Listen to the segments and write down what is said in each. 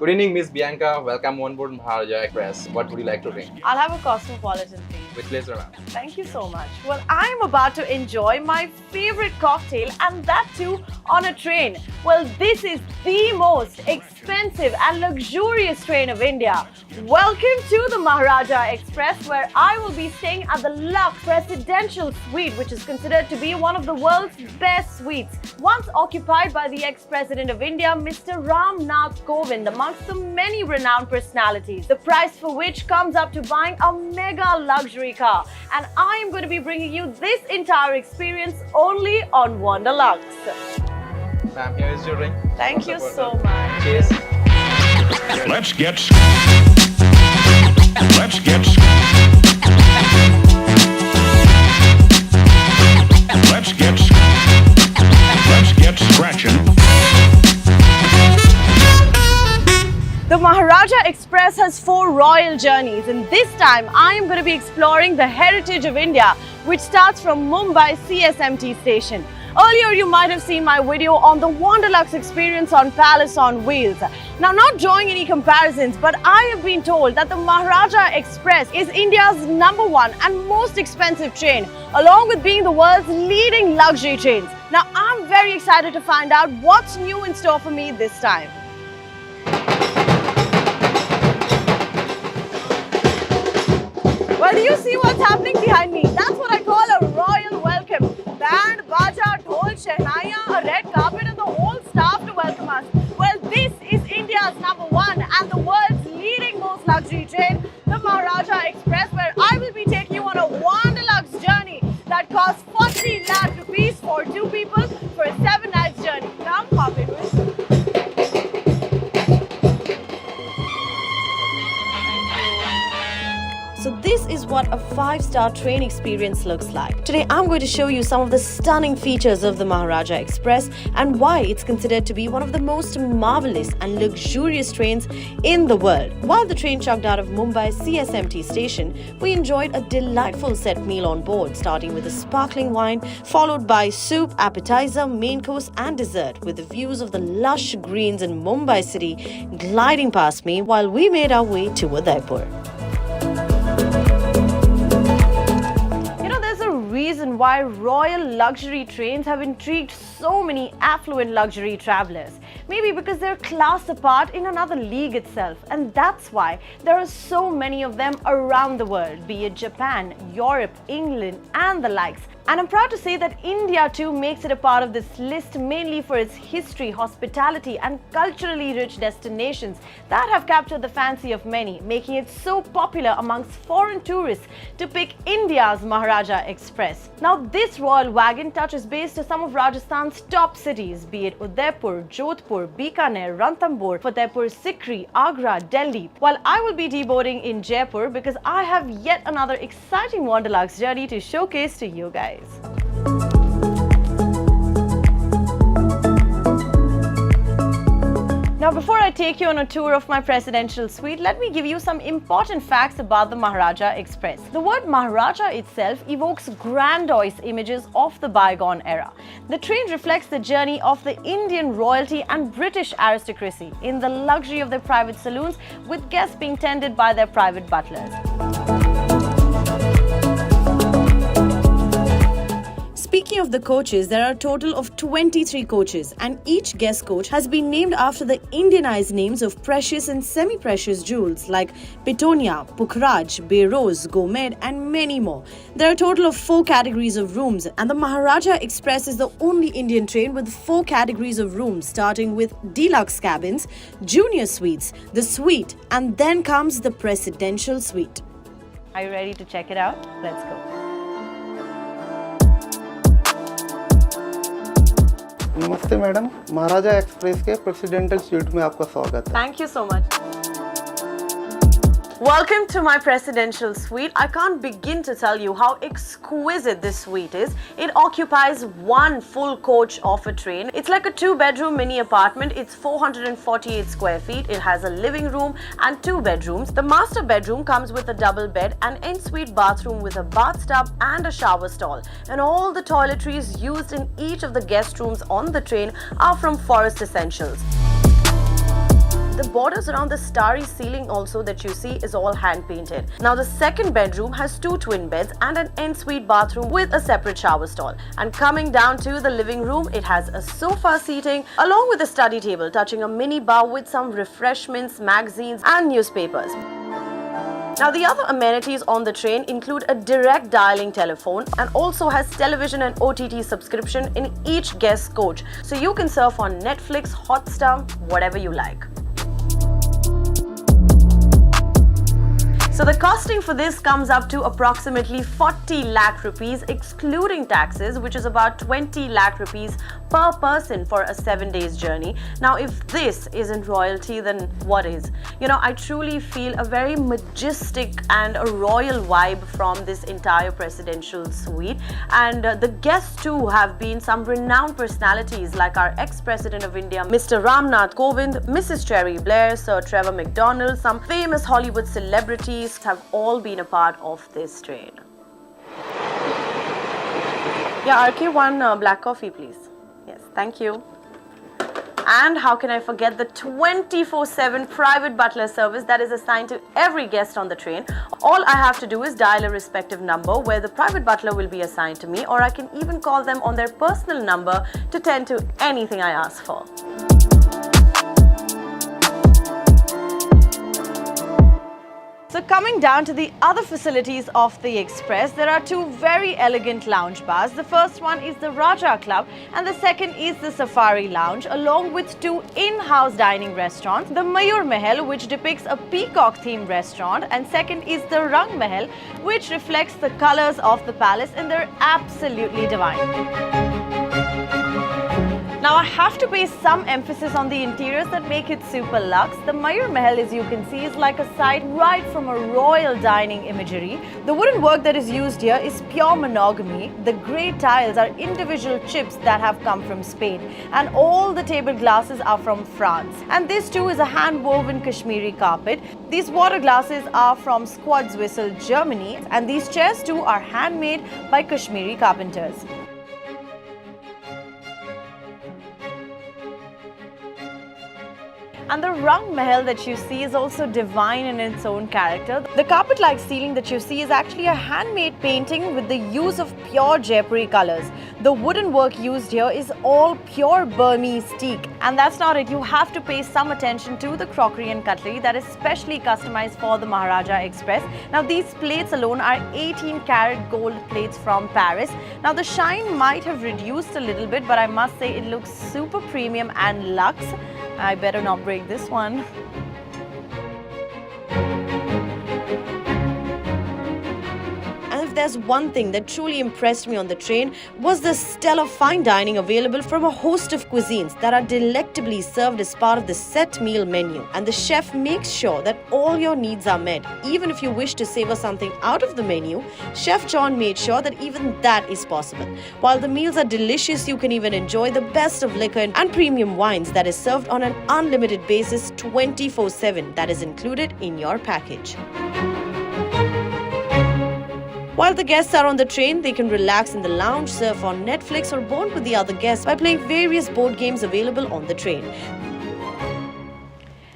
Good evening, Miss Bianca. Welcome on board Maharaja Express. What would you like to drink? I'll have a cosmopolitan, please. Which pleasure, ma'am. Thank you so much. Well, I'm about to enjoy my favorite cocktail, and that too on a train. Well, this is the most expensive and luxurious train of India. Welcome to the Maharaja Express, where I will be staying at the Lux Presidential Suite, which is considered to be one of the world's best suites. Once occupied by the ex-president of India, Mr. Ram Nath Kovind, amongst the many renowned personalities, the price for which comes up to buying a mega luxury car. And I am going to be bringing you this entire experience only on Wanderlux. Ma'am, here is your drink. Thank you so much. Cheers. Let's get Let's get Let's get Let's get scratching. The Maharaja Express has 4 royal journeys, and this time I am going to be exploring the heritage of India, which starts from Mumbai CSMT station. Earlier, you might have seen my video on the Wanderlux experience on Palace on Wheels. Now, not drawing any comparisons, but I have been told that the Maharaja Express is India's #1 and most expensive train, along with being the world's leading luxury trains. Now, I'm very excited to find out what's new in store for me this time. Well, do you see what's happening behind me? That's what I call a royal welcome. Band, baja, dhol, shehnaiya, a red carpet and the whole staff to welcome us. Well, this is India's #1 and the world's leading most luxury train, the Maharaja Express, where I will be taking you on a Wanderlux journey that costs 40 lakh rupees for 2 people for a 7 nights journey. Come hop in with me. So this is what a 5-star train experience looks like. Today I'm going to show you some of the stunning features of the Maharaja Express and why it's considered to be one of the most marvelous and luxurious trains in the world. While the train chugged out of Mumbai CSMT station, we enjoyed a delightful set meal on board, starting with a sparkling wine, followed by soup, appetizer, main course and dessert, with the views of the lush greens in Mumbai city gliding past me while we made our way to Udaipur. Reason why royal luxury trains have intrigued so many affluent luxury travelers. Maybe because they're class apart in another league itself, and that's why there are so many of them around the world, be it Japan, Europe, England and the likes. And I'm proud to say that India too makes it a part of this list, mainly for its history, hospitality and culturally rich destinations that have captured the fancy of many, making it so popular amongst foreign tourists to pick India's Maharaja Express. Now, this royal wagon touches base to some of Rajasthan's top cities, be it Udaipur, Jodhpur, Bikaner, Ranthambore, Fatehpur Sikri, Agra, Delhi, while I will be deboarding in Jaipur because I have yet another exciting Wanderlux journey to showcase to you guys. Now, before I take you on a tour of my presidential suite, let me give you some important facts about the Maharaja Express. The word Maharaja itself evokes grandiose images of the bygone era. The train reflects the journey of the Indian royalty and British aristocracy in the luxury of their private saloons, with guests being tended by their private butlers. Speaking of the coaches, there are a total of 23 coaches, and each guest coach has been named after the Indianized names of precious and semi-precious jewels like Pitonia, Pukhraj, Beroz, Gomed and many more. There are a total of 4 categories of rooms, and the Maharaja Express is the only Indian train with 4 categories of rooms, starting with deluxe cabins, junior suites, the suite, and then comes the presidential suite. Are you ready to check it out? Let's go. नमस्ते madam, महाराजा express के presidential sweet में आपका स्वागत है। Thank you so much. Welcome to my presidential suite. I can't begin to tell you how exquisite this suite is. It occupies one full coach of a train. It's like a 2-bedroom mini apartment. It's 448 square feet. It has a living room and 2 bedrooms. The master bedroom comes with a double bed, an en-suite bathroom with a bathtub and a shower stall. And all the toiletries used in each of the guest rooms on the train are from Forest Essentials. The borders around the starry ceiling also that you see is all hand painted. Now the second bedroom has 2 twin beds and an ensuite bathroom with a separate shower stall. And coming down to the living room, it has a sofa seating along with a study table touching a mini bar with some refreshments, magazines and newspapers. Now the other amenities on the train include a direct dialing telephone and also has television and OTT subscription in each guest coach. So you can surf on Netflix, Hotstar, whatever you like. So the costing for this comes up to approximately 40 lakh rupees excluding taxes, which is about 20 lakh rupees per person for a 7 days journey. Now if this isn't royalty, then what is? You know, I truly feel a very majestic and a royal vibe from this entire presidential suite, and the guests too have been some renowned personalities like our ex-president of India, Mr. Ramnath Kovind, Mrs. Cherry Blair, Sir Trevor McDonald, some famous Hollywood celebrities have all been a part of this train. Yeah, RK, one black coffee, please. Yes, thank you. And how can I forget the 24/7 private butler service that is assigned to every guest on the train. All I have to do is dial a respective number where the private butler will be assigned to me, or I can even call them on their personal number to tend to anything I ask for. So coming down to the other facilities of the Express, there are 2 very elegant lounge bars. The first one is the Raja Club and the second is the Safari Lounge, along with 2 in-house dining restaurants. The Mayur Mahal, which depicts a peacock-themed restaurant, and second is the Rang Mahal, which reflects the colors of the palace, and they're absolutely divine. Now I have to place some emphasis on the interiors that make it super luxe. The Mayur Mahal, as you can see, is like a sight right from a royal dining imagery. The wooden work that is used here is pure monogamy. The grey tiles are individual chips that have come from Spain, and all the table glasses are from France. And this too is a hand-woven Kashmiri carpet. These water glasses are from Squadswissel, Germany, and these chairs too are handmade by Kashmiri carpenters. And the Rang Mahal that you see is also divine in its own character. The carpet-like ceiling that you see is actually a handmade painting with the use of pure Jaipuri colors. The wooden work used here is all pure Burmese teak. And that's not it. You have to pay some attention to the crockery and cutlery that is specially customized for the Maharaja Express. Now these plates alone are 18-karat gold plates from Paris. Now the shine might have reduced a little bit, but I must say it looks super premium and luxe. I better not break this one. And if there's one thing that truly impressed me on the train was the stellar fine dining available from a host of cuisines that are delectably served as part of the set meal menu. And the chef makes sure that all your needs are met. Even if you wish to savor something out of the menu, Chef John made sure that even that is possible. While the meals are delicious, you can even enjoy the best of liquor and premium wines that is served on an unlimited basis 24/7 that is included in your package. While the guests are on the train, they can relax in the lounge, surf on Netflix, or bond with the other guests by playing various board games available on the train.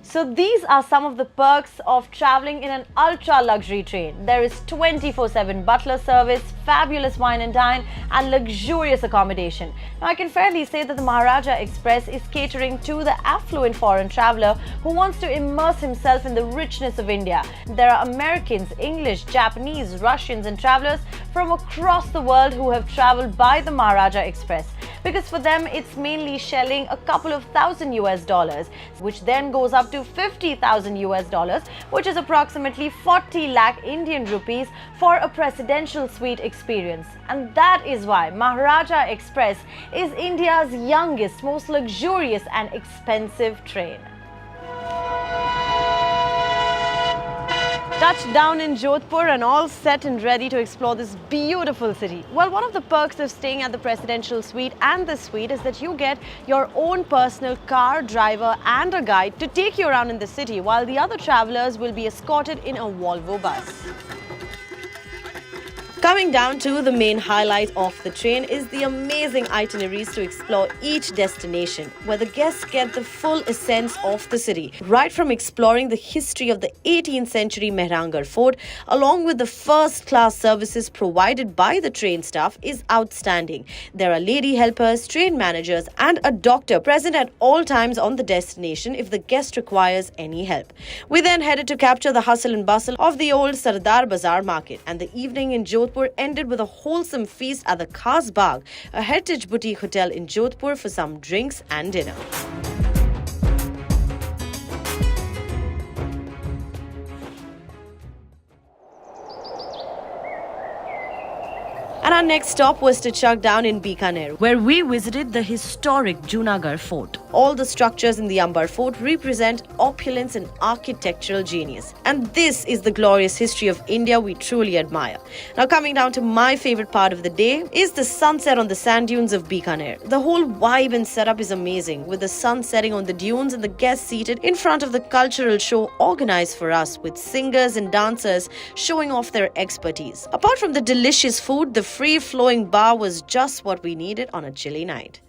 So these are some of the perks of traveling in an ultra-luxury train. There is 24/7 butler service, fabulous wine and dine, and luxurious accommodation. Now I can fairly say that the Maharaja Express is catering to the affluent foreign traveler who wants to immerse himself in the richness of India. There are Americans, English, Japanese, Russians, and travelers from across the world who have traveled by the Maharaja Express, because for them it's mainly shelling a couple of $1,000 US, which then goes up to $50,000 US, which is approximately 40 lakh Indian rupees for a presidential suite experience. And that is why Maharaja Express is India's youngest, most luxurious and expensive train. Touched down in Jodhpur and all set and ready to explore this beautiful city. Well, one of the perks of staying at the presidential suite and the suite is that you get your own personal car, driver and a guide to take you around in the city, while the other travelers will be escorted in a Volvo bus. Coming down to the main highlight of the train is the amazing itineraries to explore each destination, where the guests get the full essence of the city, right from exploring the history of the 18th century Mehrangarh Fort, along with the first-class services provided by the train staff is outstanding. There are lady helpers, train managers, and a doctor present at all times on the destination if the guest requires any help. We then headed to capture the hustle and bustle of the old Sardar Bazaar market, and the evening in Jodhpur ended with a wholesome feast at the Khas Bagh, a heritage boutique hotel in Jodhpur, for some drinks and dinner. And our next stop was to chug down in Bikaner, where we visited the historic Junagarh Fort. All the structures in the Amber Fort represent opulence and architectural genius. And this is the glorious history of India we truly admire. Now, coming down to my favorite part of the day is the sunset on the sand dunes of Bikaner. The whole vibe and setup is amazing, with the sun setting on the dunes and the guests seated in front of the cultural show organized for us, with singers and dancers showing off their expertise. Apart from the delicious food, the free-flowing bar was just what we needed on a chilly night.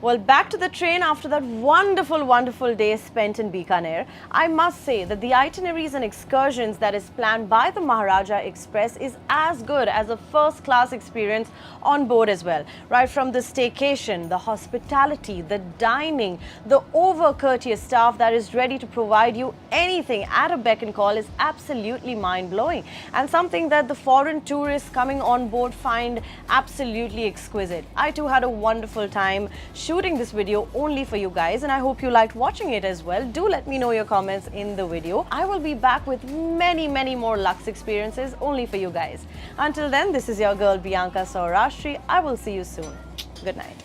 Well, back to the train after that wonderful day spent in Bikaner. I must say that the itineraries and excursions that is planned by the Maharaja Express is as good as a first-class experience on board as well. Right from the staycation, the hospitality, the dining, the over-courteous staff that is ready to provide you anything at a beck and call is absolutely mind-blowing, and something that the foreign tourists coming on board find absolutely exquisite. I too had a wonderful time shooting this video only for you guys, and I hope you liked watching it as well. Do let me know your comments in the video. I will be back with many more Lux experiences only for you guys. Until then, this is your girl Bianca Saurashri. I will see you soon. Good night.